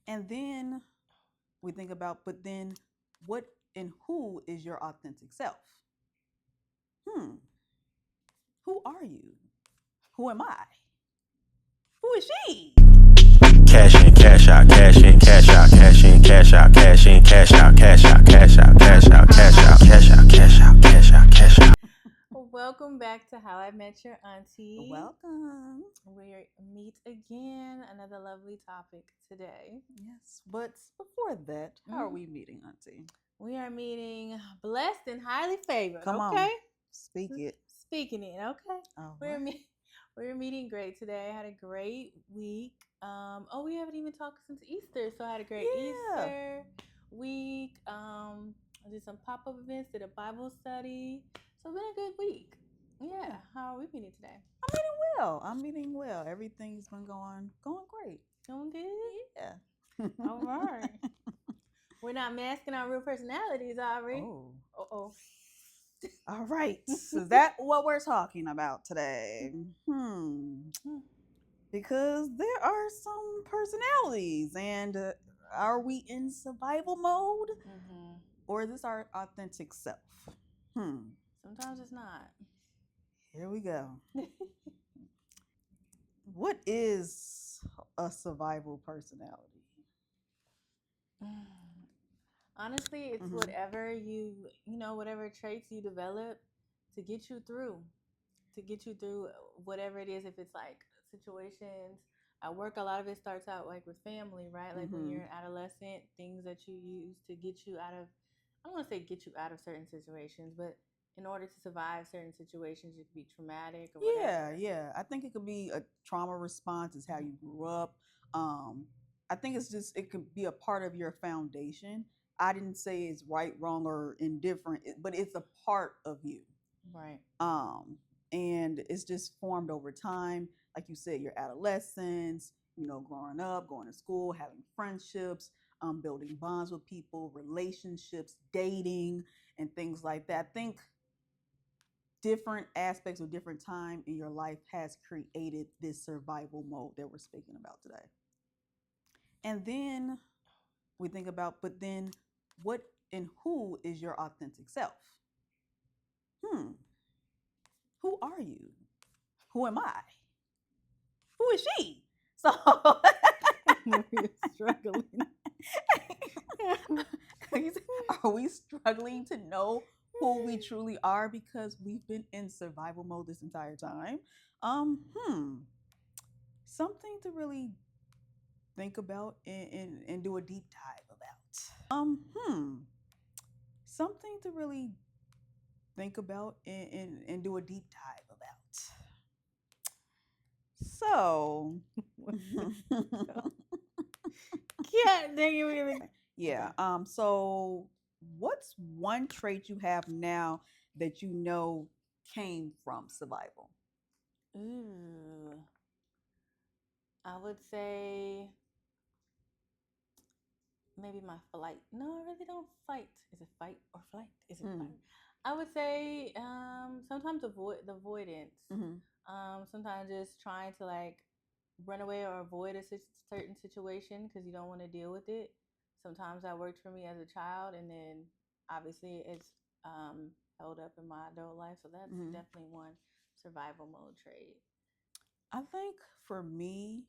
And then we think about, but then what and who is your authentic self? Hmm. Who are you? Who am I? Who is she? Cash in, cash out, cash in, cash out, cash in, cash out, cash in, cash out, cash out, cash out, cash out, cash out, cash out, cash out, cash out, cash out. Welcome back to How I Met Your Auntie. Welcome. We meet again, another lovely topic today. Yes, but before that, how are Mhm. we meeting, Auntie? We are meeting blessed and highly favored. Come okay, on, speak it. speaking it. Okay, All we're right. we're meeting great today. I had a great week. We haven't even talked since Easter, so I had a great Yeah. Easter week. I did some pop up events, did a Bible study. So it's been a good week. Yeah. Yeah. How are we meeting today? I'm meeting well. I'm meeting well. Everything's been going great. Doing good. Yeah. All right. We're not masking our real personalities, are we? Oh. Oh. All right. Is that what we're talking about today? Because there are some personalities, and are we in survival mode, or is this our authentic self? Sometimes it's not. Here we go. What is a survival personality? Honestly, it's whatever whatever traits you develop to get you through, whatever it is. If it's like situations at work, a lot of it starts out like with family, right? Like when you're an adolescent, things that you use to get you out of, I don't want to say get you out of certain situations, but in order to survive certain situations, it could be traumatic or Yeah, whatever. yeah. I think it could be a trauma response. Is how you grew up. Um, I think it could be a part of your foundation. I didn't say it's right, wrong, or indifferent, but it's a part of you. Right. And it's just formed over time. Like you said, your adolescence, growing up, going to school, having friendships, building bonds with people, relationships, dating, and things like that. I think different aspects of different time in your life has created this survival mode that we're speaking about today. And then we think about, but then what and who is your authentic self? Hmm. Who are you? Who am I? Who is she? So We're struggling. are we struggling to know who we truly are because we've been in survival mode this entire time? Something to really think about and do a deep dive about. Something to really think about and do a deep dive about. So, Yeah, dang it, really. yeah. So what's one trait you have now that you know came from survival? Ooh, I would say maybe my flight. No, I really don't fight. Is it fight or flight? Is it flight? I would say sometimes the avoidance. Mm-hmm. Sometimes just trying to like run away or avoid a certain situation because you don't want to deal with it. Sometimes that worked for me as a child, and then obviously it's held up in my adult life. So that's Mm-hmm. definitely one survival mode trait. I think for me,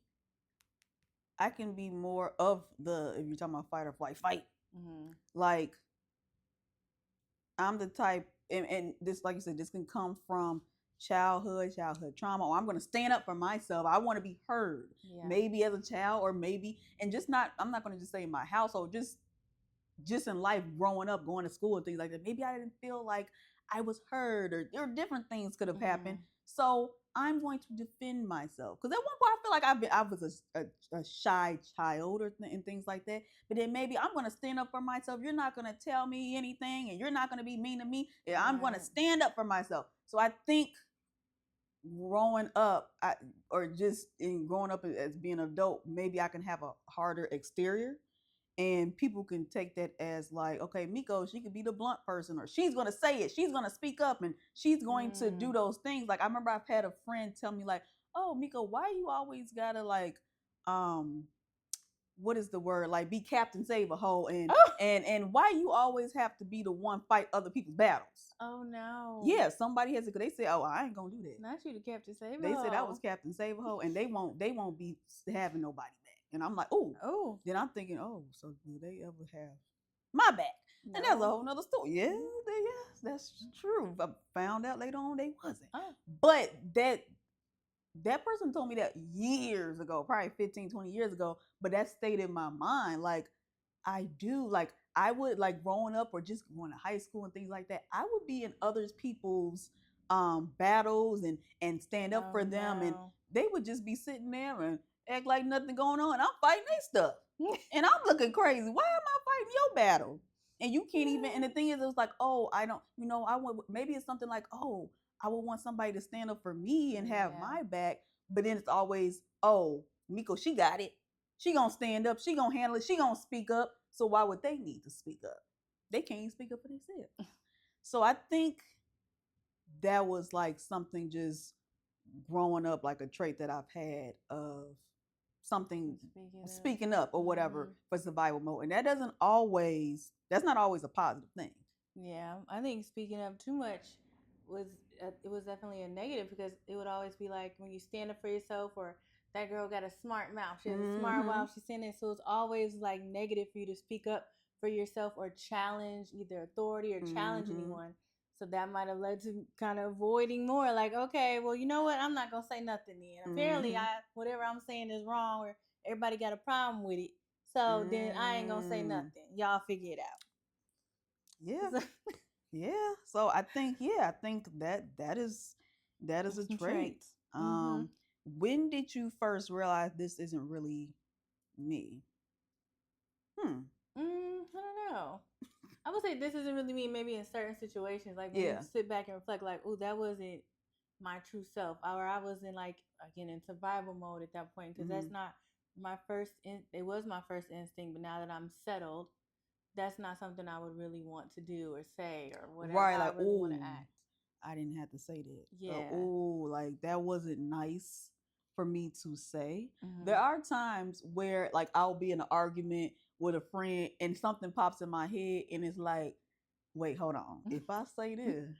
I can be more of the, if you're talking about fight or flight, fight. Mm-hmm. Like, I'm the type, and this, like you said, this can come from childhood trauma, or I'm going to stand up for myself. I want to be heard, Yeah. maybe as a child, or maybe, and just not, I'm not going to just say in my household, just in life, growing up, going to school and things like that. Maybe I didn't feel like I was heard, or different things could have happened. So I'm going to defend myself because at one point I feel like I was a shy child and things like that. But then maybe I'm going to stand up for myself. You're not going to tell me anything, and you're not going to be mean to me. Yeah, I'm going to stand up for myself. So I think growing up, or just in growing up as being an adult, maybe I can have a harder exterior, and people can take that as like, okay, Miko, she could be the blunt person, or she's going to say it, she's going to speak up, and she's going to do those things. Like, I remember I've had a friend tell me like, oh, Miko, why you always gotta like what is the word? Like be Captain Save a Hoe, and Oh. and why you always have to be the one fight other people's battles? Oh no. Yeah, somebody has to. They said, "Oh, I ain't gonna do that." Not you to Captain Save. They said I was Captain Save a Hoe, and they won't be having nobody back. And I'm like, oh. Oh. Then I'm thinking, oh, so do they ever have my back? No. And that's a whole nother story. Yeah, that's true. I found out later on they wasn't. Oh. But that person told me that years ago, probably 15, 20 years ago, but that stayed in my mind. Like, I do, like, I would, like, growing up or just going to high school and things like that, I would be in others people's battles and stand up for them. And they would just be sitting there and act like nothing going on. I'm fighting their stuff. And I'm looking crazy. Why am I fighting your battle? And you can't even, and the thing is, it was like, oh, I don't, I want, maybe it's something like, oh, I would want somebody to stand up for me and have my back. But then it's always, oh, Miko, she got it. She gonna stand up. She gonna handle it. She gonna speak up. So why would they need to speak up? They can't even speak up for themselves. So I think that was like something just growing up, like a trait that I've had of something speaking up or whatever for survival mode. And that's not always a positive thing. Yeah, I think speaking up too much was definitely a negative, because it would always be like when you stand up for yourself, or that girl got a smart mouth. She has a smart mouth. She's saying it. So it's always like negative for you to speak up for yourself or challenge either authority or challenge anyone. So that might have led to kind of avoiding more. Like, okay, well, you know what? I'm not gonna say nothing then. Apparently, whatever I'm saying is wrong, or everybody got a problem with it. So then I ain't gonna say nothing. Y'all figure it out. Yeah. Yeah. So I think that is a trait. When did you first realize this isn't really me? I don't know. I would say this isn't really me, maybe in certain situations. Like when you sit back and reflect, like, oh, that wasn't my true self. Or I was in, like, again, in survival mode at that point, because that's not my first, it was my first instinct, but now that I'm settled, that's not something I would really want to do or say or whatever. Right, like, I really want to act. I didn't have to say that. Yeah. Like that wasn't nice for me to say. There are times where, like, I'll be in an argument with a friend and something pops in my head and it's like, wait, hold on. If I say this,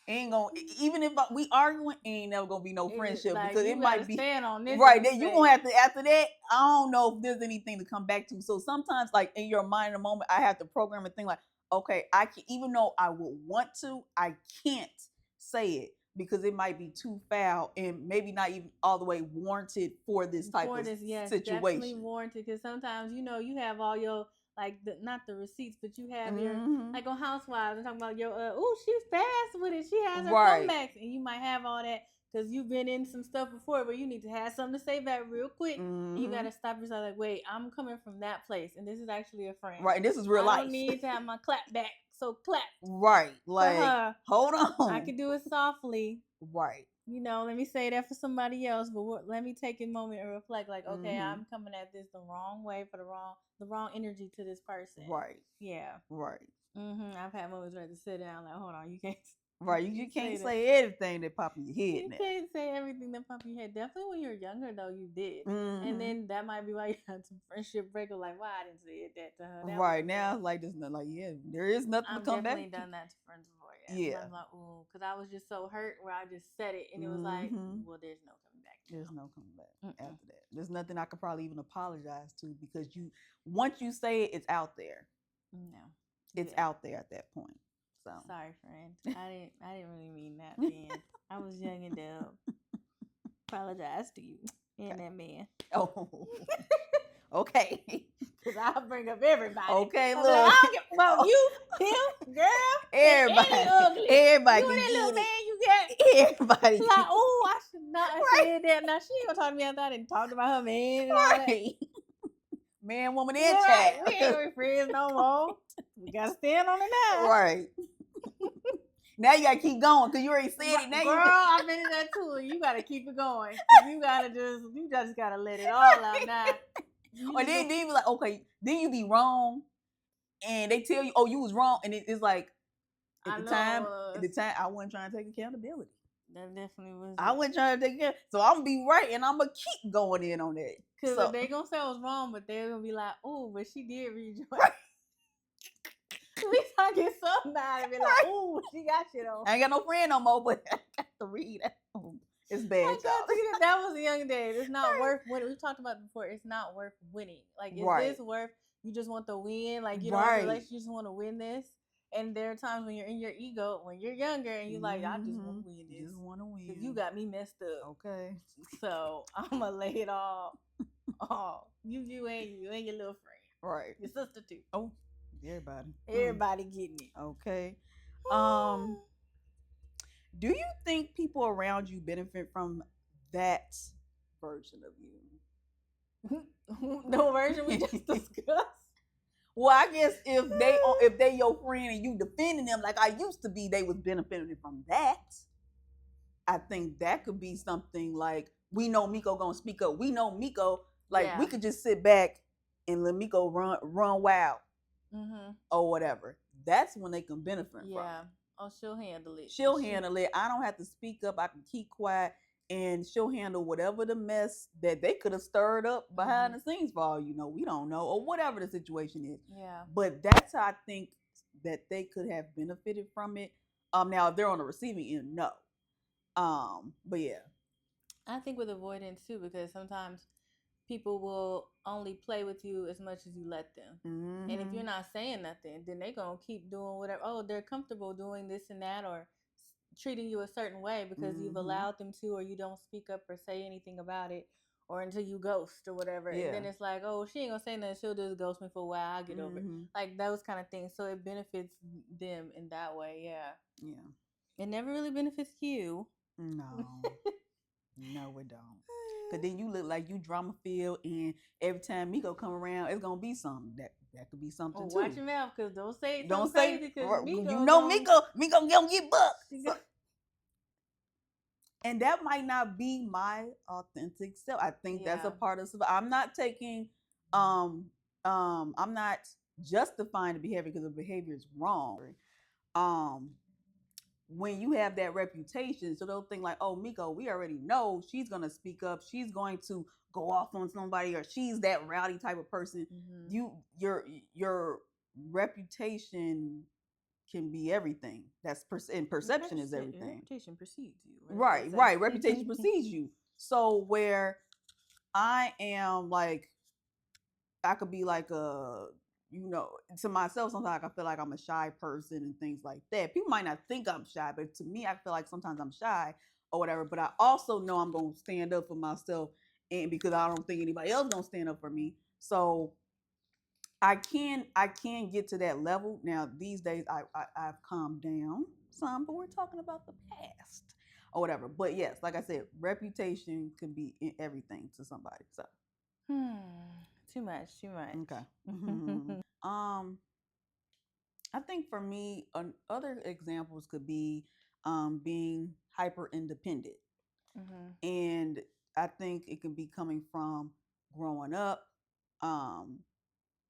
ain't gonna, even if we arguing, ain't never gonna be no friendship, like, because it might be stand on this right. Then you gonna have to, after that, I don't know if there's anything to come back to. So sometimes, like, in your mind in a moment, I have to program a thing like, okay, I can, even though I would want to, I can't say it because it might be too foul and maybe not even all the way warranted for this type of situation. Definitely warranted, because sometimes, you have all your, like, not the receipts, but you have your, like on Housewives, and talking about your, she's fast with it. She has her comebacks, and you might have all that because you've been in some stuff before, but you need to have something to say back real quick. And you got to stop yourself, like, wait, I'm coming from that place, and this is actually a friend. Right, and this is real life. I don't need to have my clap back, so clap. Right, like, hold on. I can do it softly. Right. Let me say that for somebody else, but let me take a moment and reflect, like, okay, I'm coming at this the wrong way for the wrong energy to this person. Right. Yeah. Right. I've had moments where I have to sit down, like, hold on, you can't. Right, you can't say everything that pop in your head. You can't say everything that pop in your head. Definitely when you're younger, though, you did. And then that might be why you had some friendship breakup, like, why I didn't say that to her. Right, now, like, there's nothing, like, there is nothing to come back. I've definitely done that to friends before. Yeah. I'm like, ooh, because I was just so hurt where I just said it, and it was like, well, there's no coming back. There's no coming back after that. There's nothing I could probably even apologize to, because once you say it, it's out there. No. It's out there at that point. So sorry, friend. I didn't really mean that then. I was young and dumb. Apologize to you and that man. Oh. Okay. Because I'll bring up everybody. Okay, look. I don't get, well, you, him, girl, everybody. Ugly. Everybody. You and that little man you got. Everybody. Like, oh, I should not have said that. Now, she ain't going to talk to me after I didn't talk about her man. And all that. Man, woman, and child. We ain't gonna be friends no more. We gotta stand on it now. Right. Now you gotta keep going because you already said it. Now girl, I've been in that too. You gotta keep it going. You just gotta let it all out now. Or then you be like, okay, then you be wrong, and they tell you, oh, you was wrong, and it's like at the time, I wasn't trying to take accountability. That definitely was. I wasn't trying to take care. So I'm gonna be right, and I'm gonna keep going in on that. Because So they gonna say I was wrong, but they're gonna be like, "Oh, but she did rejoice." right, At least I get something out of it. Like, right. "Oh, she got shit on." I ain't got no friend no more, but I got to read. It's bad, I y'all. got to that was a young days. It's not worth winning. We talked about it before. It's not worth winning. Like, is Right, this worth? You just want the win. Like, you don't want the right. relationship. You just want to win this. And there are times when you're in your ego, when you're younger, and you're like, I just want to win this. Just want to win. Because you got me messed up. Okay. So I'm gonna lay it all. You and your little friend, Right. your sister too. Oh, everybody. Everybody getting it. Okay. Do you think people around you benefit from that version of you? The version we just discussed. Well, I guess if they your friend and you defending them like I used to be, they was benefiting from that. I think that could be something like we know Miko gonna speak up. We know Miko, like we could just sit back and let Miko run wild or whatever. That's when they can benefit from it. Oh, she'll handle it. She'll handle it. I don't have to speak up. I can keep quiet, and she'll handle whatever the mess that they could have stirred up behind the scenes for all you know. We don't know, or whatever the situation is. Yeah. But that's how I think that they could have benefited from it. Now if they're on the receiving end, no. But yeah. I think with avoidance too, because sometimes people will only play with you as much as you let them. And if you're not saying nothing, then they're going to keep doing whatever. Oh, they're comfortable doing this and that, or treating you a certain way because you've allowed them to, or you don't speak up or say anything about it, or until you ghost or whatever. And then it's like, oh, she ain't going to say nothing. She'll just ghost me for a while. I'll get over it. Like those kind of things. So it benefits them in that way. Yeah. Yeah. It never really benefits you. No. No, it don't. Cause then you look like you drama filled, and every time Miko come around, it's gonna be something that could be something too. Watch your mouth, cause don't say it. Don't say say because Miko gonna get bucked. And that might not be my authentic self. I think that's a part of. I'm not taking, I'm not justifying the behavior because the behavior is wrong. When you have that reputation, so they'll think like, oh, Miko, we already know she's gonna speak up, she's going to go off on somebody, or she's that rowdy type of person. Your reputation can be everything. That's and perception is everything. Reputation precedes you. Right. Reputation precedes you. So where I am like, I could be like to myself, sometimes I feel like I'm a shy person and things like that. People might not think I'm shy, but to me, I feel like sometimes I'm shy or whatever. But I also know I'm going to stand up for myself, and because I don't think anybody else going to stand up for me. So I can get to that level. Now, these days, I've calmed down some, but we're talking about the past or whatever. But yes, like I said, reputation can be in everything to somebody. So. Too much. Okay. I think for me, other examples could be being hyper independent, and I think it can be coming from growing up.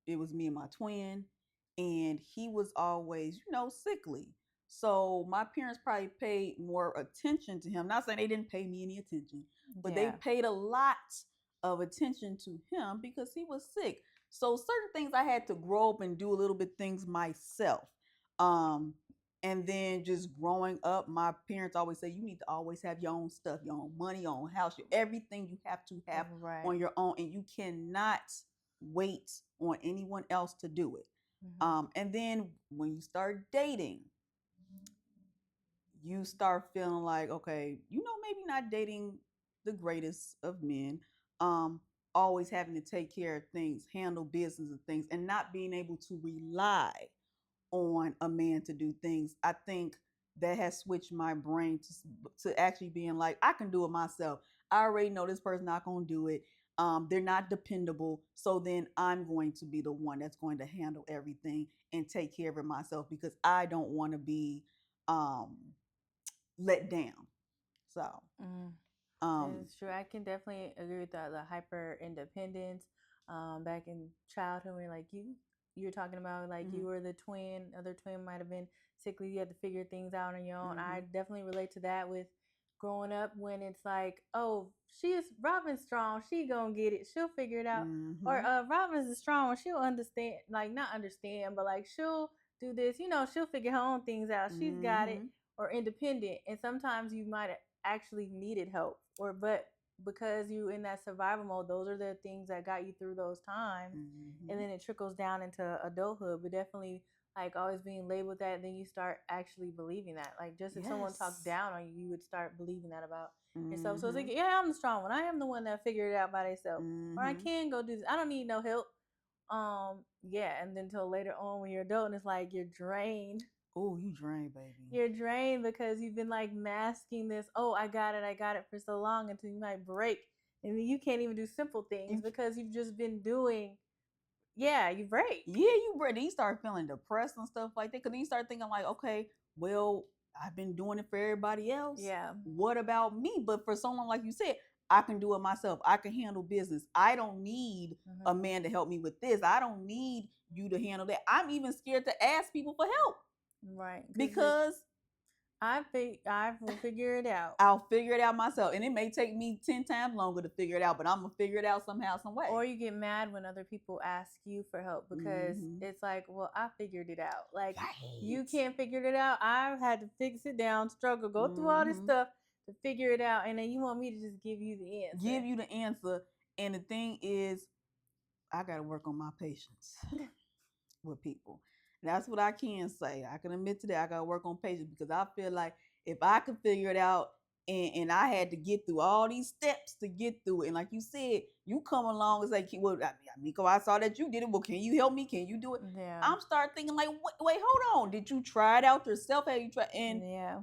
It was me and my twin, and he was always, sickly. So my parents probably paid more attention to him. Not saying they didn't pay me any attention, but they paid a lot of attention to him because he was sick. So certain things I had to grow up and do a little bit things myself. And then just growing up, my parents always say you need to always have your own stuff, your own money, your own house, everything you have to have on your own, and you cannot wait on anyone else to do it. And then when you start dating, you start feeling like, okay, maybe not dating the greatest of men, always having to take care of things, handle business and things, and not being able to rely on a man to do things. I think that has switched my brain to actually being like, I can do it myself. I already know this person's not going to do it. They're not dependable. So then I'm going to be the one that's going to handle everything and take care of it myself because I don't want to be let down. So it's true. I can definitely agree with that. The hyper independence. Back in childhood, when you're talking about like you were the other twin might have been sickly. You had to figure things out on your own. I definitely relate to that with growing up when it's like, oh, she's Robin's strong, she gonna get it, she'll figure it out. Or Robin's is strong, she'll understand, like not understand, but like she'll do this, she'll figure her own things out. She's got it, or independent. And sometimes you might actually needed help, but because you in that survival mode, those are the things that got you through those times, and then it trickles down into adulthood. But definitely, like always being labeled that, then you start actually believing that. Like just if someone talked down on you, you would start believing that about yourself. So it's like, yeah, I'm the strong one. I am the one that figured it out by themselves, or I can go do this. I don't need no help. Yeah, and then until later on when you're adult, and it's like you're drained. Oh, you drained, baby. You're drained because you've been like masking this. Oh, I got it for so long until you might break, and then you can't even do simple things because you've just been doing. Yeah, you break. Yeah, you break. Then you start feeling depressed and stuff like that. Because then you start thinking like, okay, well, I've been doing it for everybody else. Yeah. What about me? But for someone like you said, I can do it myself. I can handle business. I don't need a man to help me with this. I don't need you to handle that. I'm even scared to ask people for help. Right. Because I will figure it out. I'll figure it out myself. And it may take me 10 times longer to figure it out, but I'm going to figure it out somehow, some way. Or you get mad when other people ask you for help because it's like, well, I figured it out. Like, you can't figure it out. I've had to sit down, struggle, go through all this stuff to figure it out. And then you want me to just give you the answer. Give you the answer. And the thing is, I got to work on my patience with people. That's what I can say. I can admit to that. I got to work on patience because I feel like if I could figure it out and I had to get through all these steps to get through it. And like you said, you come along and say, well, Miko, I saw that you did it. Well, can you help me? Can you do it? Yeah. I'm start thinking like, wait, hold on. Did you try it out yourself? Have you tried? And yeah,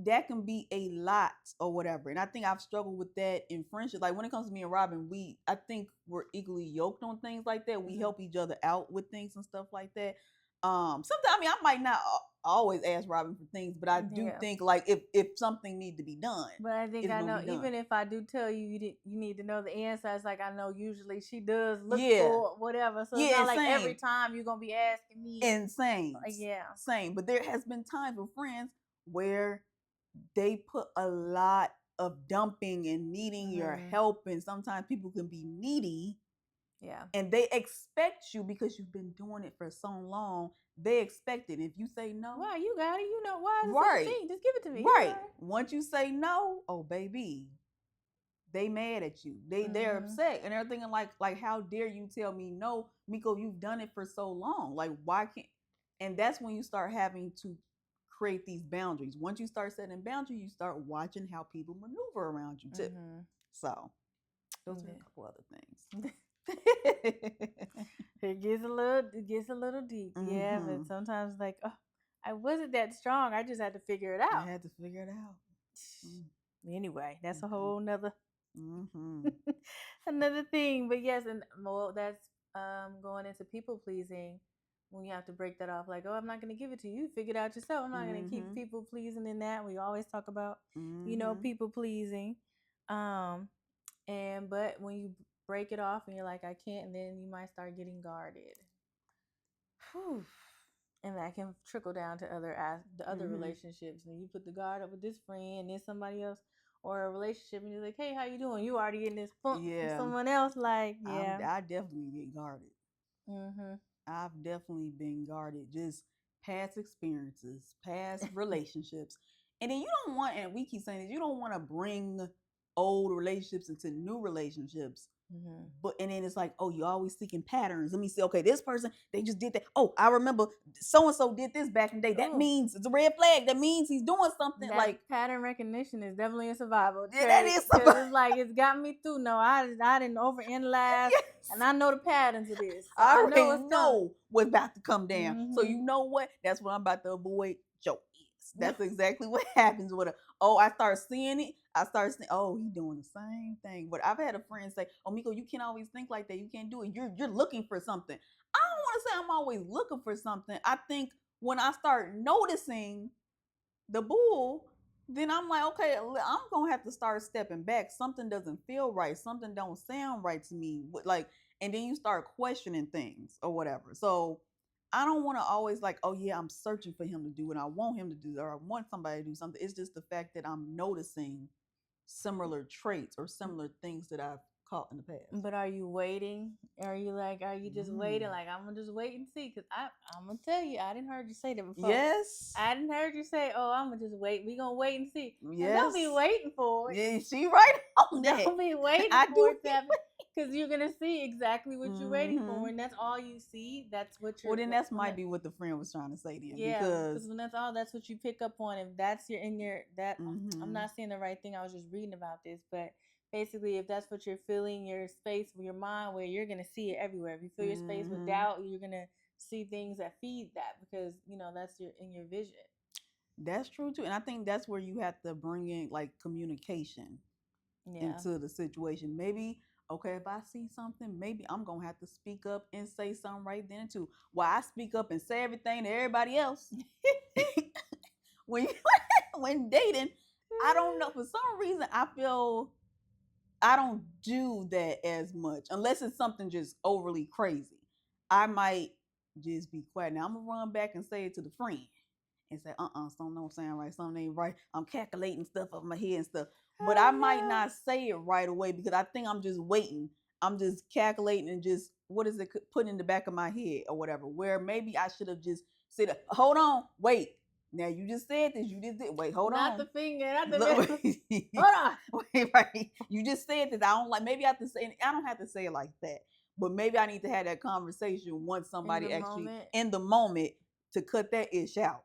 that can be a lot or whatever. And I think I've struggled with that in friendship. Like when it comes to me and Robin, I think we're equally yoked on things like that. We help each other out with things and stuff like that. Sometimes I might not always ask Robin for things, but I do think like if something needs to be done. But I think I know even if I do tell you you need to know the answer, it's like I know usually she does look for whatever. So it's not like every time you're gonna be asking me. Insane. Same. But there has been times with friends where they put a lot of dumping and needing your help, and sometimes people can be needy. Yeah. And they expect you because you've been doing it for so long. They expect it. If you say no, wow, you got it. You know why? Right. Just give it to me. Right. Once you say no, oh baby, they mad at you. They're upset, and they're thinking like how dare you tell me no, Miko? You've done it for so long. Like why can't? And that's when you start having to create these boundaries. Once you start setting boundaries, you start watching how people maneuver around you too. So those are a couple other things. It gets a little deep. Yeah, but sometimes like, oh, I wasn't that strong. I just had to figure it out. I had to figure it out. Anyway, that's a whole nother another thing. But yes, and well, that's going into people pleasing. When you have to break that off, like, oh, I'm not going to give it to you. Figure it out yourself. I'm not going to keep people pleasing in that. We always talk about, people pleasing. But when you break it off and you're like, I can't, and then you might start getting guarded. Whew. And that can trickle down to other relationships. And you put the guard up with this friend and then somebody else, or a relationship, and you're like, hey, how you doing? You already in this funk with someone else. Like, yeah. I definitely get guarded. I've definitely been guarded. Just past experiences, past relationships. And then you don't want, and we keep saying this, you don't want to bring old relationships into new relationships. But and then it's like, oh, you're always seeking patterns. Let me see. Okay, this person, they just did that. Oh, I remember so and so did this back in the day. That means it's a red flag. That means he's doing something. That like pattern recognition is definitely a survival. Yeah, that is survival. It's like it's got me through. No, I didn't overanalyze, and I know the patterns of this. So I already know what's about to come down. So you know what? That's what I'm about to avoid. Your ears. That's exactly what happens with her. Oh, I start seeing it. Oh, he's doing the same thing. But I've had a friend say, oh, Miko, you can't always think like that. You can't do it. You're looking for something. I don't want to say I'm always looking for something. I think when I start noticing the bull, then I'm like, okay, I'm going to have to start stepping back. Something doesn't feel right. Something don't sound right to me. Like, and then you start questioning things or whatever. So I don't want to always like, oh yeah, I'm searching for him to do, and I want him to do, or I want somebody to do something. It's just the fact that I'm noticing similar traits or similar things that I've caught in the past. But are you waiting? Are you just waiting? Like, I'm gonna just wait and see, because I'm gonna tell you, I didn't heard you say that before. Yes. I didn't heard you say, oh, I'm gonna just wait. We gonna wait and see. Yes. Don't be waiting for it. Yeah, she right on that. Don't be waiting I for do it to happen, because you're gonna see exactly what you're waiting for, Mhm. and that's all you see. That's what you're. Well, then that's might be what the friend was trying to say then. Yeah, because when that's what you pick up on. If that's your that Mhm. I'm not saying the right thing. I was just reading about this, but basically, if that's what you're feeling, your space, your mind, where you're gonna see it everywhere. If you fill your space with Mhm. doubt, you're gonna see things that feed that, because that's in your vision. That's true too, and I think that's where you have to bring in like communication into the situation. Maybe, okay, if I see something, maybe I'm gonna have to speak up and say something right then too. While I speak up and say everything to everybody else, when when dating, I don't know, for some reason I feel I don't do that as much unless it's something just overly crazy. I might just be quiet. Now I'm gonna run back and say it to the friend and say, something don't sound right, something ain't right. I'm calculating stuff up my head and stuff. But I might not say it right away because I think I'm just waiting. I'm just calculating and just what is it put in the back of my head or whatever. Where maybe I should have just said, hold on, wait. Now you just said this. You just did. Wait, hold on. Not the finger. Not the Look, hold on. Wait, right. You just said this. I don't like. Maybe I have to say. I don't have to say it like that. But maybe I need to have that conversation once somebody actually in the moment to cut that ish out.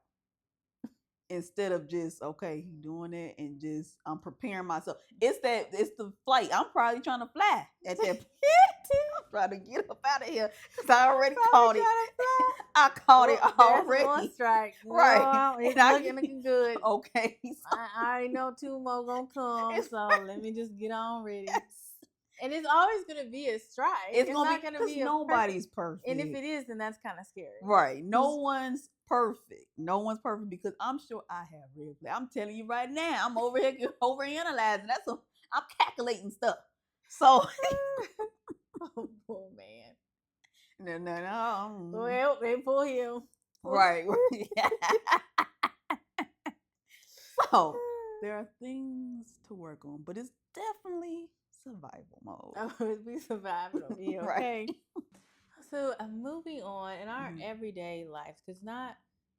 Instead of just, okay, he doing it and just I'm preparing myself. It's the flight. I'm probably trying to fly at that point. I'm trying to get up out of here because I already caught it. I caught it already. That's one strike. Right. It's looking good. Okay. So I already know two more gonna come, so let me just get on ready. And it's always gonna be a strike. It's not gonna be nobody's perfect. And if it is, then that's kind of scary. Right. No one's perfect. No one's perfect because I'm sure I have red flag. I'm telling you right now, I'm over here overanalyzing. I'm calculating stuff. So oh poor man. No. Well, they pull him. Right. So there are things to work on, but it's definitely survival mode. It'll be survival. It'll be okay. Right. So moving on in our everyday lives, because not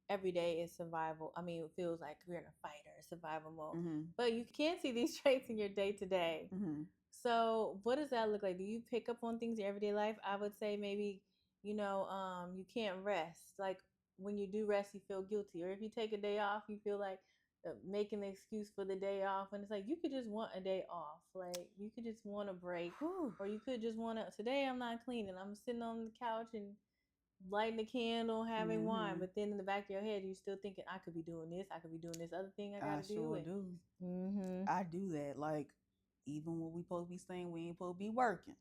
every day is survival. I mean, it feels like we're in a fight or survival mode, but you can see these traits in your day to day. So what does that look like? Do you pick up on things in everyday life? I would say maybe, you can't rest. Like when you do rest, you feel guilty. Or if you take a day off, you feel like making an excuse for the day off. And it's like, you could just want a day off. Like you could just want a break. Or you could just want to, today I'm not cleaning. I'm sitting on the couch and lighting a candle, having wine. But then in the back of your head, you're still thinking, I could be doing this. I could be doing this other thing I got to do. I sure do. I do that. Like, even when we supposed to be saying we ain't supposed to be working.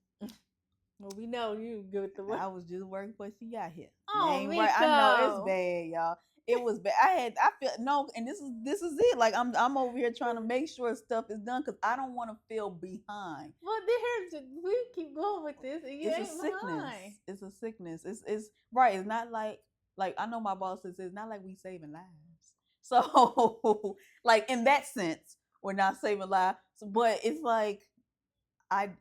Well, we know you good with the work. I was just working before she got here. Oh, Miko. Right. I know it's bad, y'all. It was bad. I feel no, and this is it. Like I'm over here trying to make sure stuff is done because I don't want to feel behind. Well, we keep going with this. It's a sickness. Behind. It's a sickness. It's right. It's not like I know my boss says it's not like we saving lives. So like in that sense, we're not saving lives. But it's like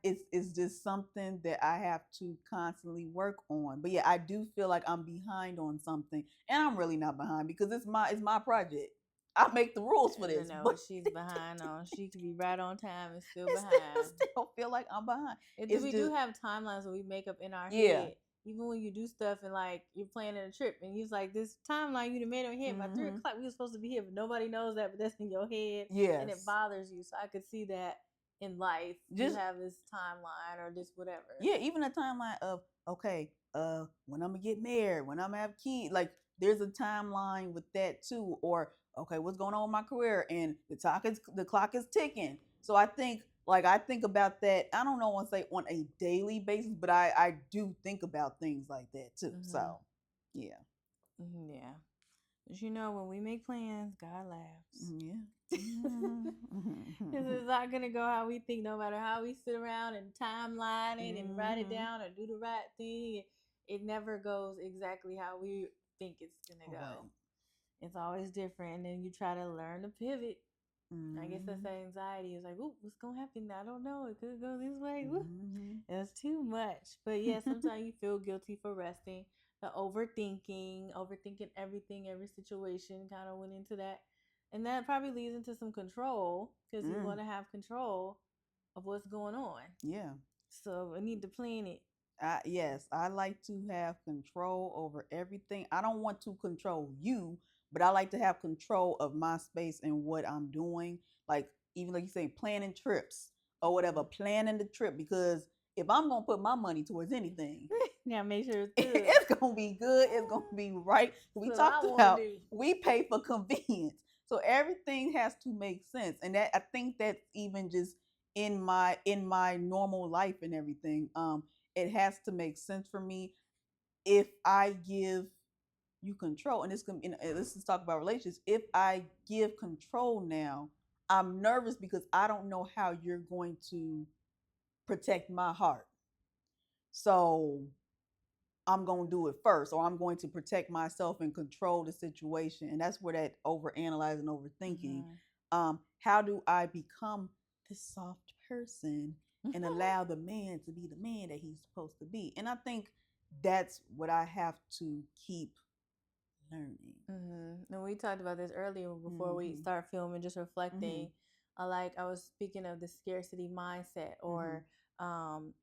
it's just something that I have to constantly work on. But yeah, I do feel like I'm behind on something, and I'm really not behind because it's my project. I make the rules for this. I know what she's behind on. She could be right on time and still behind. I still feel like I'm behind. We do have timelines that we make up in our head. Even when you do stuff and like you're planning a trip and you're like, this timeline you made in your head by 3 o'clock, we were supposed to be here, but nobody knows that, but that's in your head. Yes. And it bothers you. So I could see that in life. You have this timeline or this whatever. Yeah, even a timeline of, okay, when I'm gonna get married, when I'm gonna have kids, like there's a timeline with that too. Or okay, what's going on with my career? And the clock is ticking. So I think about that. I don't know want to say on a daily basis, but I do think about things like that too. So yeah. Yeah. But when we make plans, God laughs. Yeah. This is not gonna go how we think, no matter how we sit around and timeline it and write it down or do the right thing. it never goes exactly how we think it's gonna go. Right. It's always different, and then you try to learn to pivot. I guess that's Mm-hmm. that anxiety. It's like, ooh, what's gonna happen? I don't know. It could go this way. Ooh, Mm-hmm. it's too much. But yeah, sometimes you feel guilty for resting. The overthinking everything, every situation kind of went into that. And that probably leads into some control because you Mm. want to have control of what's going on. Yeah. So I need to plan it. Yes, I like to have control over everything. I don't want to control you, but I like to have control of my space and what I'm doing. Like even like you say, planning trips or whatever, planning the trip because if I'm gonna put my money towards anything, Yeah, make sure it's good. it's gonna be good. It's gonna be right. We That's what I talked want to about do. we pay for convenience, so everything has to make sense, and that I think that's even just in my normal life and everything. It has to make sense for me if I give you control, and this can let's just talk about relationships. If I give control now, I'm nervous because I don't know how you're going to protect my heart. So I'm going to do it first, or I'm going to protect myself and control the situation. And that's where that overanalyzing, overthinking. Mm-hmm. How do I become this soft person and allow the man to be the man that he's supposed to be? And I think that's what I have to keep learning. Mm-hmm. And we talked about this earlier before we Mm-hmm. start filming, just Mm-hmm. reflecting. Like I was speaking of the scarcity mindset Mm-hmm. or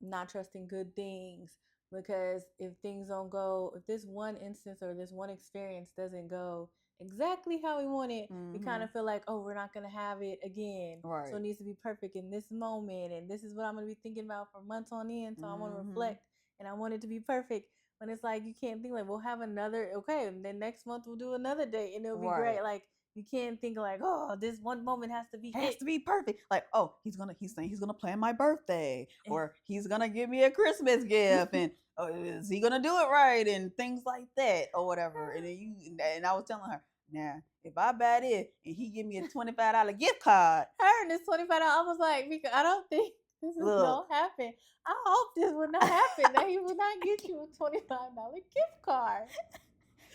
not trusting good things. Because if things don't go, if this one instance or this one experience doesn't go exactly how we want it, we kind Mm-hmm. of feel like, oh, we're not going to have it again. So Right. it needs to be perfect in this moment. And this is what I'm going to be thinking about for months on end. So I want to Mm-hmm. reflect and I want it to be perfect. When it's like you can't think like we'll have another okay, and then next month we'll do another date and it'll be Right. great. Like you can't think like, oh, this one moment has to be Has it. to be perfect. Like, oh, he's saying he's gonna plan my birthday, or he's gonna give me a Christmas gift, and oh, is he gonna do it right, and things like that, or whatever. And then and I was telling her, now if I buy this and he give me a $25 gift card, Her and this $25, I was like, because I don't think this is look, gonna happen. I hope this will not happen. That he will not get you a $25 gift card.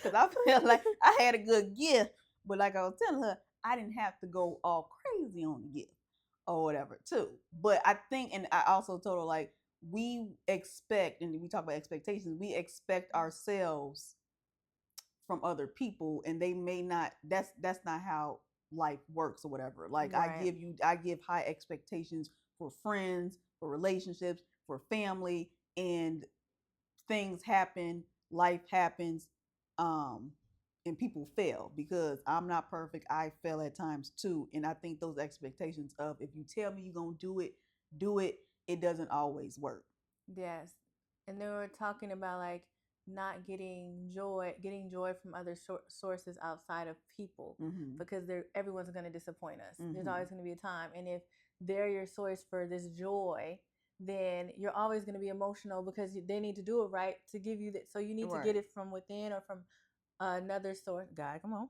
because I felt like I had a good gift, but like I was telling her, I didn't have to go all crazy on the gift or whatever too. But I think, and I also told her like we expect, and we talk about expectations. We expect ourselves from other people, and they may not. That's not how life works or whatever. Like Right. I give high expectations for friends, for relationships, for family, and things happen, life happens, um, and people fail because I'm not perfect. I fail at times too. And I think those expectations of if you tell me you're gonna do it, it doesn't always work. Yes. And they were talking about like not getting joy from other sources outside of people Mm-hmm. because everyone's going to disappoint us. There's Mm-hmm. always going to be a time. And if they're your source for this joy, then you're always going to be emotional because they need to do it right to give you that. So you need to get Right. it from within or from another source. God, come on,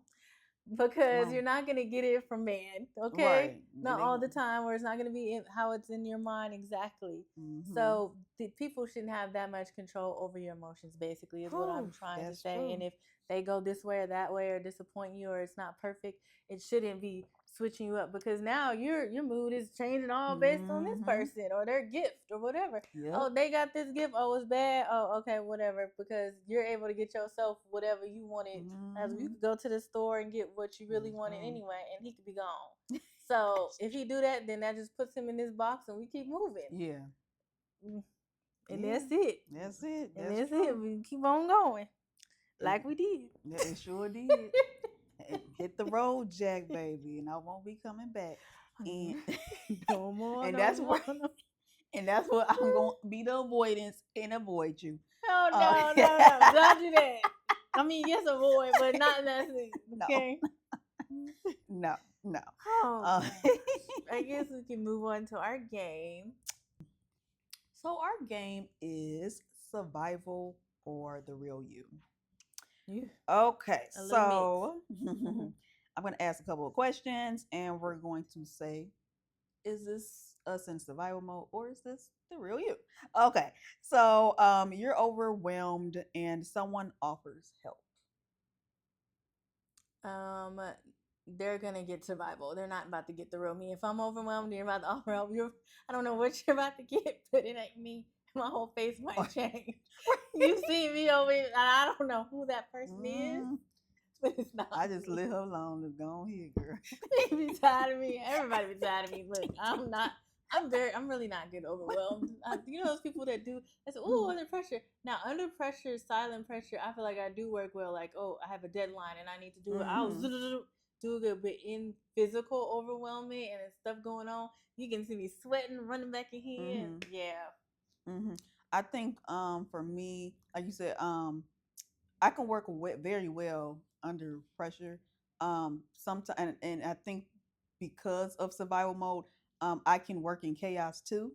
Come because on. you're not going to get it from man, okay? Right. Not all the time, or it's not going to be how it's in your mind exactly. Mm-hmm. So the people shouldn't have that much control over your emotions, basically, is what I'm trying to That's say. true. And if they go this way or that way or disappoint you or it's not perfect, it shouldn't be switching you up because now your mood is changing all based on this Mm-hmm. person or their gift or whatever. Yep. Oh, they got this gift. Oh, it's bad. Oh, okay, whatever. Because you're able to get yourself whatever you wanted. As you Mm-hmm. could go to the store and get what you really That's wanted right. anyway, and he could be gone. So if he do that, then that just puts him in this box, and we keep moving. Yeah. Mm, and Yeah. that's it. That's it. And That's that's true. it. We keep on going It, like we did. yeah, it sure did. Hit the road, Jack, baby, and I won't be coming back. And No more, and no that's where more, no. and that's what I'm gonna be the avoidance and avoid you. Oh Uh, no, no, no! Don't do that. I mean, yes, avoid, but not necessarily. no, Okay. no, no. Oh Uh, gosh. I guess we can move on to our game. so our game is survival or the real you. You Okay, a little mix. so I'm going to ask a couple of questions, and we're going to say, is this us in survival mode, or is this the real you? Okay, so you're overwhelmed and someone offers help. Um, they're gonna get survival. They're not about to get the real me. If I'm overwhelmed, you're about to offer help. I don't know what you're about to get, but it ain't me. My whole face might change. You see me over, and I don't know who that person is, Mm, but it's not I just me. leave her alone and go on here, girl. They be tired of me. Everybody be tired of me. Look, I'm not. I'm really not good overwhelmed. You know those people that do. I said, "Ooh, Mhm, under pressure." Now, under pressure, silent pressure, I feel like I do work well. Like, oh, I have a deadline and I need to do it. I'll mhm, do good. But in physical overwhelming and stuff going on, you can see me sweating, running back in here, and mhm, yeah. mhm. I think for me, like you said, I can work very well under pressure. Sometimes, and I think because of survival mode, I can work in chaos too.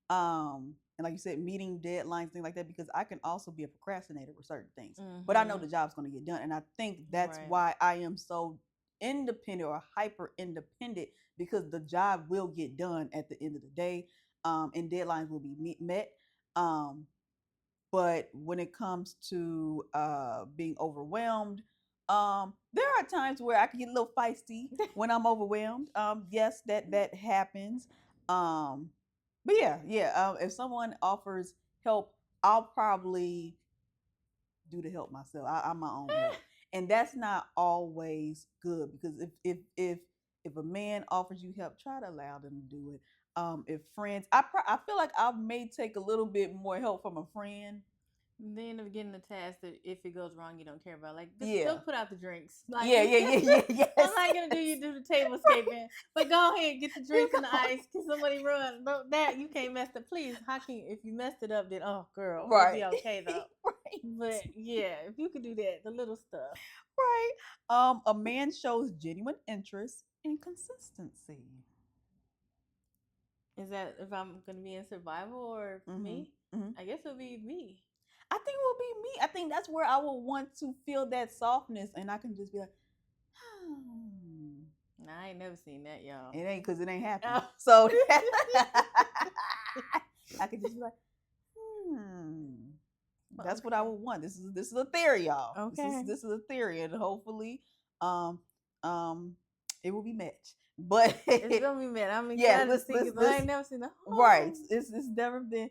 And like you said, meeting deadlines, things like that, because I can also be a procrastinator with certain things. But I know Mm-hmm. the job's going to get done, and I think that's Right. why I am so independent or hyper independent, because the job will get done at the end of the day, and deadlines will be met. Um, but when it comes to being overwhelmed, there are times where I can get a little feisty when I'm overwhelmed. Yes, that happens. Um, but yeah. If someone offers help, I'll probably do the help myself. I'm my own help, and that's not always good, because if a man offers you help, try to allow them to do it. If friends, I feel like I may take a little bit more help from a friend. They end up getting the task that if it goes wrong, you don't care about. Like, just go Yeah. put out the drinks. Like, Yeah. Yes. I'm not gonna do you Yes. do the table Right. scaping, but go ahead get the You drinks and the go. ice. Can somebody run? No, that you can't mess it. Please, how can you, if you messed it up? Then oh, girl, it'll Right. be okay though. Right. But yeah, if you could do that, the little stuff. Right. A man shows genuine interest in consistency. Is that if I'm gonna be in survival or Mm-hmm. me? Mm-hmm. I guess it'll be me. I think it will be me. I think that's where I will want to feel that softness, and I can just be like, hmm. Nah, I ain't never seen that, y'all. It ain't, because it ain't happened. Oh. So I could just be like, hmm. That's what I Okay. would want. This is a theory, y'all. This is Okay. this is a theory, and hopefully, um, um, it will be matched. But It's gonna be mad. I'm yeah, excited to see because I let's ain't never seen the right. whole. It's never been.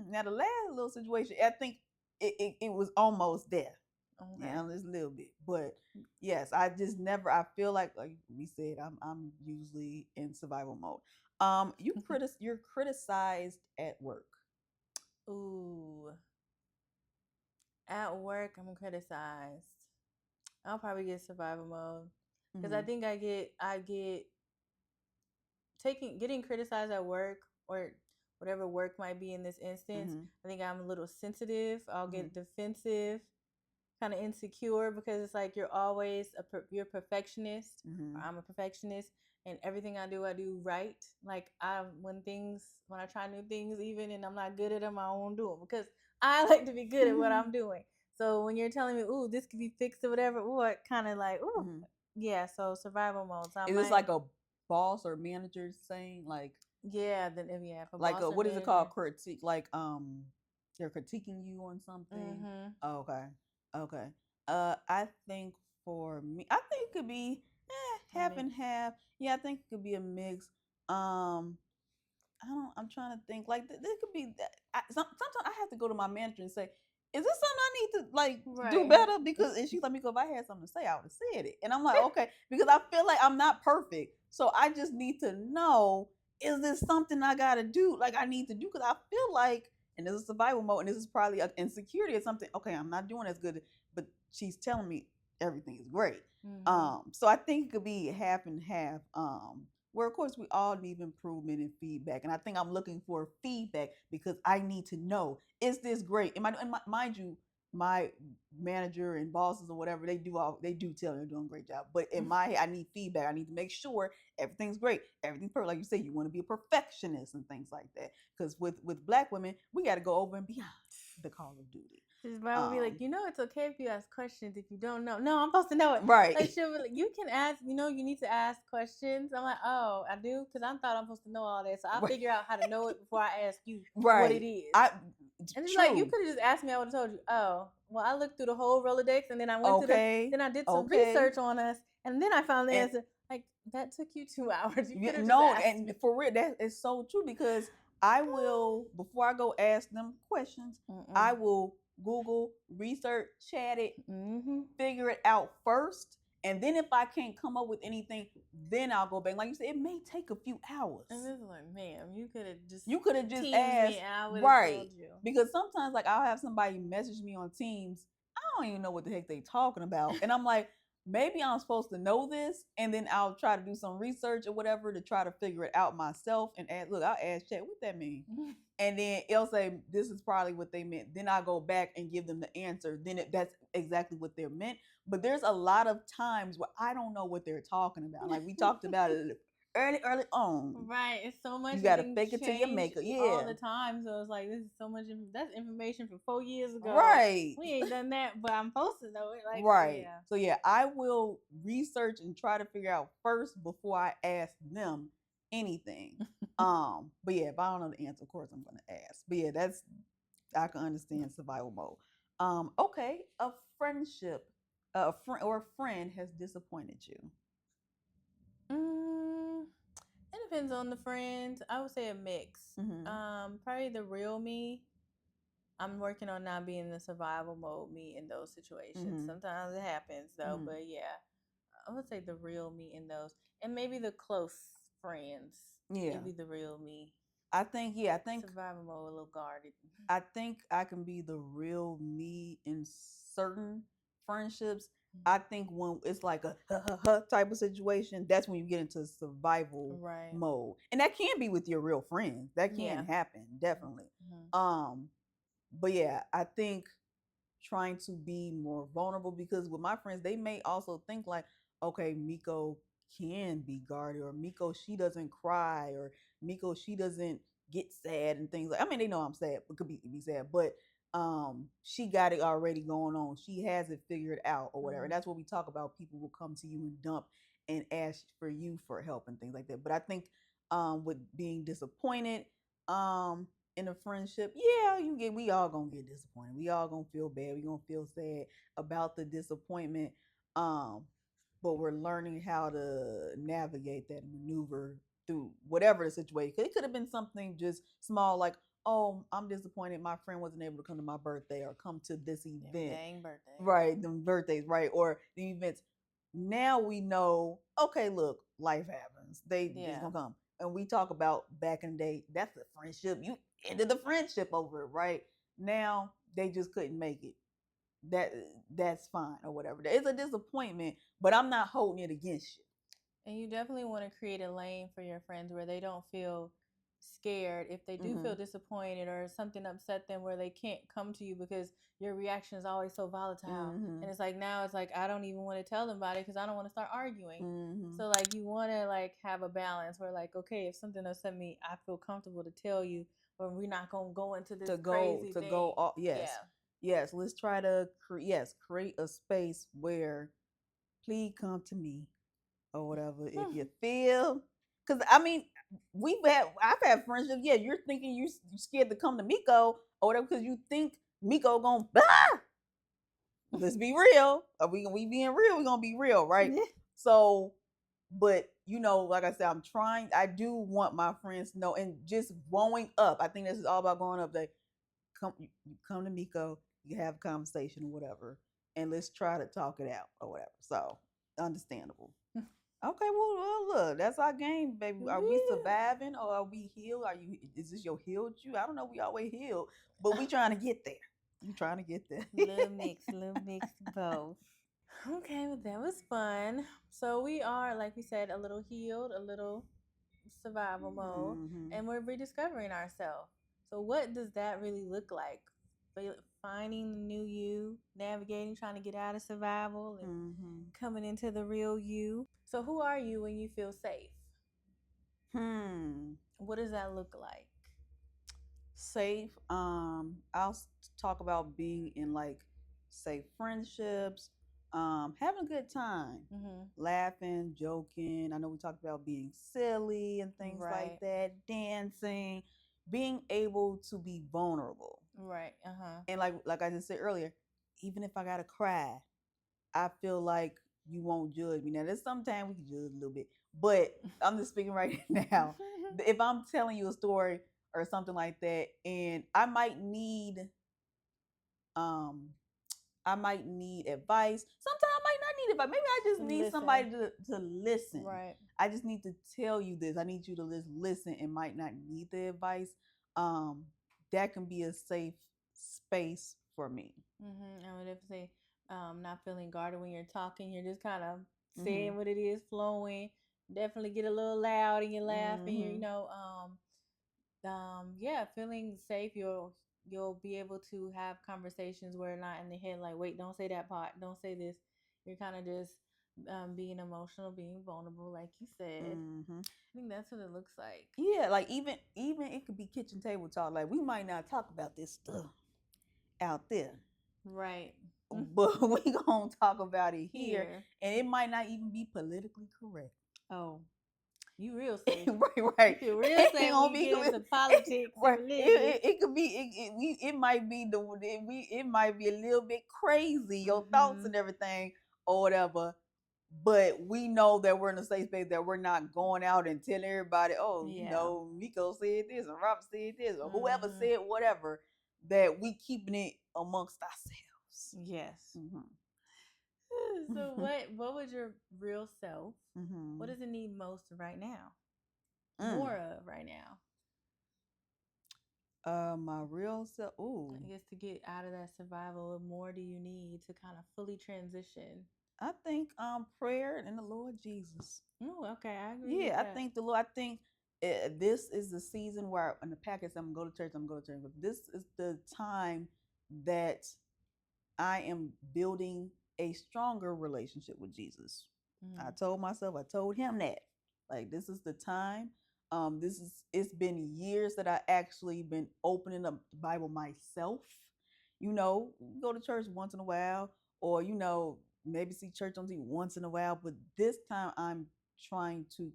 Now the last little situation, I think it was almost there. Okay. Yeah, just a little bit, but yes, I just never. I feel like we said, I'm usually in survival mode. You're criticized at work. Ooh, at work I'm criticized. I'll probably get survival mode because I Mm-hmm. think I get taking getting criticized at work or whatever work might be in this instance. Mm-hmm. I think I'm a little sensitive. I'll Mm-hmm. get defensive, kind of insecure because it's like you're always you're a perfectionist. Mm-hmm. Or I'm a perfectionist, and everything I do right. Like when I try new things, even and I'm not good at them, I won't do them because I like to be good at what I'm doing. So when you're telling me, "Ooh, this could be fixed" or whatever, ooh, I kind of like, ooh, Mm-hmm. yeah. So survival mode. So I Is this might, like a boss or manager saying, yeah. Then if yeah, if a like boss or what is it called, manager, critique, they're critiquing you on something? mm-hmm, Oh, okay. Okay. I think for me, I think it could be a half and mix. half. Yeah, I think it could be a mix. um I don't. I'm trying to think. Like this could be. Sometimes I have to go to my manager and say, "Is this something I need to do Right. better?" Because and she let me go. If I had something to say, I would have said it. And I'm like, okay, because I feel like I'm not perfect, so I just need to know: is this something I gotta do? Like I need to do, because I feel like, and this is survival mode, and this is probably an insecurity or something. Okay, I'm not doing as good, but she's telling me everything is great. Mm-hmm. So I think it could be half and half. Where of course we all need improvement and feedback, and I think I'm looking for feedback because I need to know, is this great? Mind you, my manager and bosses or whatever, they do tell me they're doing a great job, but in my head I need feedback. I need to make sure everything's great, everything's perfect. Like you say, you want to be a perfectionist and things like that, because with black women we got to go over and beyond the call of duty. His mom would be like, it's okay if you ask questions if you don't know. No, I'm supposed to know it. Right. Like, she'll be like, you can ask, you need to ask questions. I'm like, oh, I do? Because I thought I'm supposed to know all that. So I'll figure out how to know it before I ask you what it is. And it's like, you could have just asked me, I would have told you, oh, well, I looked through the whole Rolodex and then I went then I did some research on us and then I found the answer. Like, that took you 2 hours. You could have just asked me. For real, that is so true because I will, before I go ask them questions, I will Google, research, chat it, figure it out first. And then if I can't come up with anything, then I'll go back. Like you said, it may take a few hours. And it's like, ma'am, you could have just asked, me and I would have right? told you. Because sometimes, like, I'll have somebody message me on Teams. I don't even know what the heck they talking about, and I'm like, maybe I'm supposed to know this, and then I'll try to do some research or whatever to try to figure it out myself. And look, I'll ask chat, what that mean? And then it'll say, this is probably what they meant. Then I go back and give them the answer. Then that's exactly what they're meant. But there's a lot of times where I don't know what they're talking about. Like we talked about it early on. Right. It's so much. You got to fake it till you make it. Yeah. All the time. So it's like, this is so much. That's information from 4 years ago. Right. We ain't done that, but I'm supposed to know it. Like, right. Yeah. So yeah, I will research and try to figure out first before I ask them anything. But yeah, if I don't know the answer, of course I'm gonna ask. But yeah, I can understand survival mode. Okay, a friendship, a friend has disappointed you. It depends on the friends. I would say a mix. Probably the real me. I'm working on not being in the survival mode me in those situations. Sometimes it happens though, but yeah, I would say the real me in those, and maybe the close friends. Yeah, maybe the real me. I think survival mode a little guarded. I think I can be the real me in certain friendships. I think when it's like a type of situation, that's when you get into survival mode, and that can be with your real friends. That can happen, definitely. But yeah, I think trying to be more vulnerable, because with my friends, they may also think like, okay, Miko can be guarded, or Miko, she doesn't cry, or Miko, she doesn't get sad and things like. I mean, they know I'm sad, but could be sad, but she got it already going on. She has it figured out or whatever. That's what we talk about. People will come to you and dump and ask for you for help and things like that. But I think with being disappointed in a friendship, yeah, we all gonna get disappointed. We all gonna feel bad. We gonna feel sad about the disappointment. But we're learning how to navigate that and maneuver through whatever the situation. It could have been something just small, like, oh, I'm disappointed my friend wasn't able to come to my birthday or come to this event. Dang birthday. Right, the birthdays, right, or the events. Now we know, okay, look, life happens. They just gonna come. And we talk about back in the day, that's a friendship. You ended the friendship over it, right? Now they just couldn't make it. That's fine or whatever. It's a disappointment, but I'm not holding it against you. And you definitely want to create a lane for your friends where they don't feel scared if they do feel disappointed or something upset them, where they can't come to you because your reaction is always so volatile. And it's like, now it's like, I don't even want to tell them about it because I don't want to start arguing. So like, you want to like have a balance where like, okay, if something upset me, I feel comfortable to tell you, but we're not going to go into this crazy thing. Yes, let's try to create a space where, please come to me or whatever if you feel. Because I mean, I've had friendships. Yeah, you're thinking you're scared to come to Miko or whatever because you think Miko gonna let's be real. Are we being real? We're gonna be real, right? So, but like I said, I do want my friends to know, and just growing up, I think this is all about growing up. That you come to Miko, you have a conversation or whatever, and let's try to talk it out or whatever. So understandable. Okay, well, look, that's our game, baby. Are we surviving or are we healed? Is this your healed you? I don't know. We always healed, but we trying to get there. We trying to get there. little mix both. Okay, well, that was fun. So we are, like we said, a little healed, a little survival mode, and we're rediscovering ourselves. So what does that really look like? Finding the new you, navigating, trying to get out of survival and coming into the real you. So who are you when you feel safe? What does that look like? Safe. Talk about being in like safe friendships, having a good time, laughing, joking. I know we talked about being silly and things like Right. that, dancing, being able to be vulnerable. Right. And like I just said earlier, even if I gotta cry, I feel like you won't judge me. Now, there's sometimes we can judge a little bit, but I'm just speaking right now. If I'm telling you a story or something like that, and um I might need advice. Sometimes I might not need advice. Maybe I just need somebody to listen. Right. I just need to tell you this. I need you to just listen and might not need the advice. Um, that can be a safe space for me. I would have to say, not feeling guarded when you're talking. You're just kind of saying Mhm. what it is, flowing. Definitely get a little loud and you laugh and you Mhm. know, yeah, feeling safe. You'll be able to have conversations where not in the head like, wait, don't say that part, don't say this. You're kind of just being emotional, being vulnerable, like you said. Mhm. I think that's what it looks like. Yeah, like even it could be kitchen table talk. Like we might not talk about this stuff out there, Right. but we gonna talk about it here, Here. and it might not even be politically correct. Oh, you real safe. Right, right. You feel real It safe ain't when gonna you be get into politics and right. religion. It could be it might be it might be a little bit crazy your thoughts and everything or whatever. But we know that we're in a safe space that we're not going out and telling everybody, oh, you Yeah. know, Miko said this and Robert said this or whoever said whatever. That we keeping it amongst ourselves. Yes. Mm-hmm. So what was your real self? Mm-hmm. What does it need most right now? Mm. More of right now? My real self. Ooh, I guess to get out of that survival, what more do you need to kind of fully transition? I think prayer and the Lord Jesus. Oh, okay, I agree with Yeah, I that. think the Lord. I think this is the season where in the package I'm gonna go to church. I'm going to church, but this is the time that I am building a stronger relationship with Jesus. I told myself, I told him that. Like this is the time. This is it's been years that I actually been opening up the Bible myself. You know, go to church once in a while, or maybe see church on TV once in a while. But this time, I'm trying to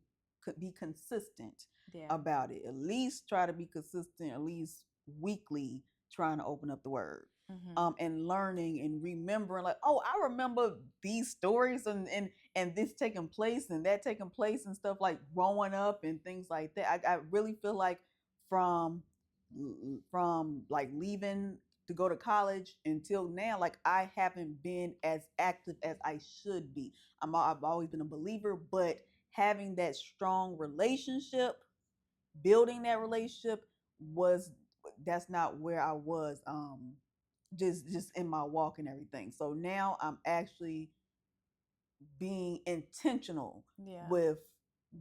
be consistent Yeah. about it. At least try to be consistent, at least weekly, trying to open up the Word and learning and remembering like, oh, I remember these stories and this taking place and that taking place and stuff like growing up and things like that. I really feel like from like leaving to go to college until now, like I haven't been as active as I should be. I've always been a believer, but having that strong relationship, building that relationship was that's not where I was just in my walk and everything. So now I'm actually being intentional Yeah. with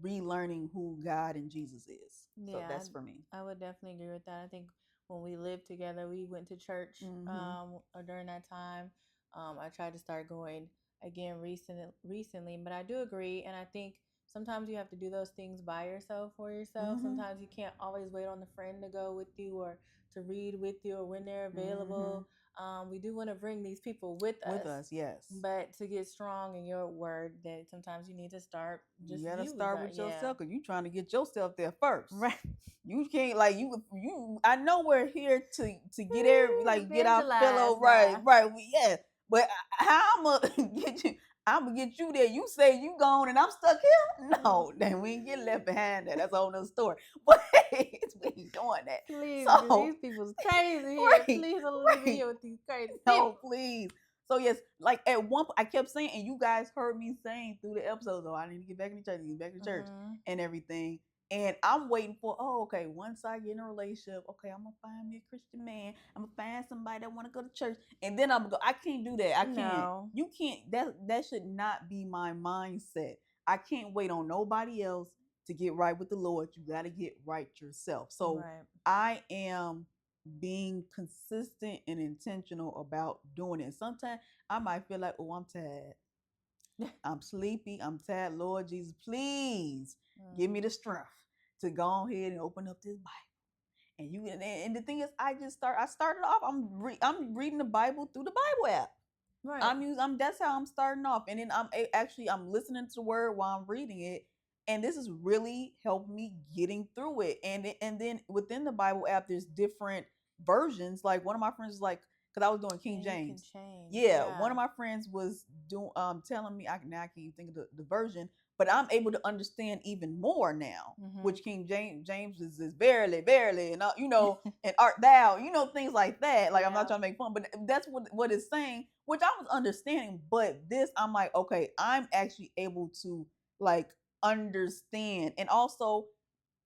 relearning who God and Jesus is. So Yeah, that's for me. I would definitely agree with that. I think when we lived together, we went to church Mm-hmm. during that time. I tried to start going again recently, but I do agree, and I think sometimes you have to do those things by yourself for yourself. Mm-hmm. Sometimes you can't always wait on the friend to go with you or to read with you or when they're Mm-hmm. available. We do want to bring these people with With us, us, yes. but to get strong in your word, that sometimes you need to start just You gotta you. start with Yeah. yourself because you trying to get yourself there first. Right. You can't like you. I know we're here to get every get our Evangelize fellow right, now. right. Yeah, but how I'm gonna get you? I'm gonna get you there. You say you gone and I'm stuck here. No, then we ain't get left behind. That that's a whole nother story. But we ain't doing that. Please, because So these people's crazy here. right, Please don't leave me right. here with these crazy No, people. please. So yes, like at one point I kept saying, and you guys heard me saying through the episodes, oh, I need to get back in the church, get back to church and everything. And I'm waiting for, oh, okay, once I get in a relationship, okay, I'm gonna find me a Christian man. I'm gonna find somebody that wanna go to church. And then I'm gonna go, I can't do that. I can't. No. You can't that should not be my mindset. I can't wait on nobody else to get right with the Lord. You gotta get right yourself. So Right. I am being consistent and intentional about doing it. Sometimes I might feel like, oh, I'm tired. I'm sleepy. I'm tired. Lord Jesus, please give me the strength to go ahead and open up this Bible And the thing is, I started off. I'm reading the Bible through the Bible app. Right. That's how I'm starting off, and then I'm listening to the word while I'm reading it, and this has really helped me getting through it. And then within the Bible app, there's different versions. Like one of my friends was like, because I was doing King James. You can change. Yeah, one of my friends was doing telling me, I can't even think of the version, but I'm able to understand even more now. Which King James is verily, verily, and and art thou, things like that. Like I'm not trying to make fun, but that's what it's saying, which I was understanding. But this, I'm like, okay, I'm actually able to like understand, and also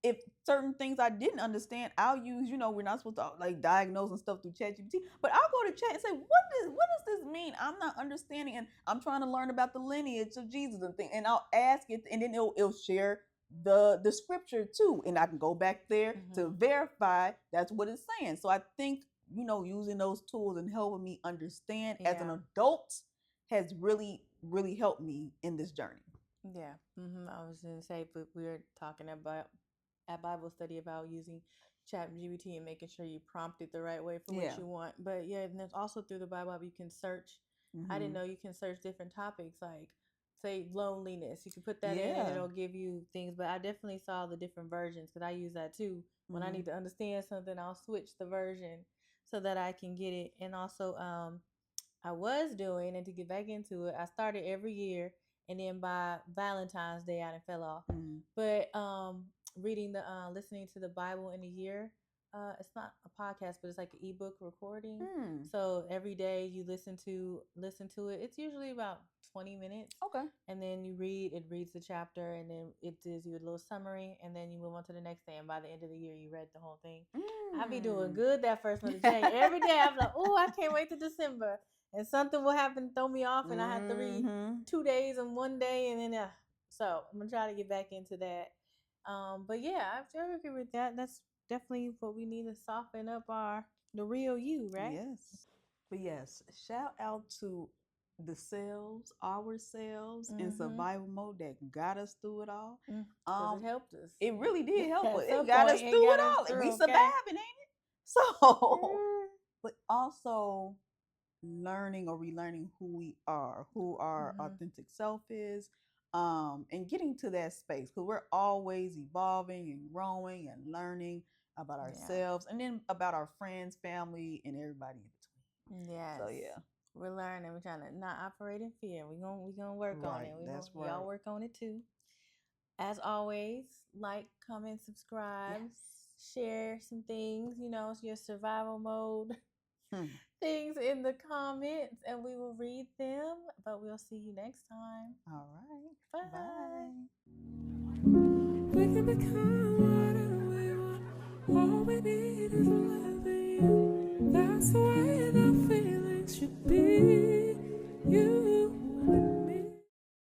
if certain things I didn't understand, I'll use, we're not supposed to like diagnose and stuff through ChatGPT, but I'll go to chat and say, what does this mean? I'm not understanding, and I'm trying to learn about the lineage of Jesus and things, and I'll ask it, and then it'll share the scripture too, and I can go back there to verify that's what it's saying. So I think using those tools and helping me understand as an adult has really, really helped me in this journey. Yeah, I was gonna say, but we were talking about at Bible study about using ChatGPT and making sure you prompt it the right way for what you want. But yeah, and there's also through the Bible you can search. I didn't know you can search different topics, like say loneliness. You can put that in and it'll give you things. But I definitely saw the different versions because I use that too. When I need to understand something, I'll switch the version so that I can get it. And also, I was doing, and to get back into it, I started every year, and then by Valentine's Day, I fell off. But reading listening to the Bible in a year, it's not a podcast, but it's like an ebook recording. So every day you listen to it. It's usually about 20 minutes. Okay. And then it reads the chapter, and then it gives you a little summary, and then you move on to the next day. And by the end of the year, you read the whole thing. I be doing good that first month of January. Every day I'm like, oh, I can't wait to December. And something will happen, throw me off, and I have to read 2 days and 1 day, and then so I'm gonna try to get back into that. But yeah, I agree with that. That's definitely what we need to soften up the real you, right? Yes. But yes, shout out to ourselves in survival mode that got us through it all. Because it helped us. It really did help us. It got us through it all. We surviving, ain't it? So, but also learning or relearning who our authentic self is, and getting to that space, because we're always evolving and growing and learning about ourselves, and then about our friends, family, and everybody in between. Yes. So yeah, we're learning. We're trying to not operate in fear. We're gonna work on it. Y'all work on it too. As always, like, comment, subscribe, share some things. It's your survival mode. Things in the comments, and we will read them. But we'll see you next time. All right. Bye. We can become whatever we want. All we need is loving you. That's the way the feelings should be. You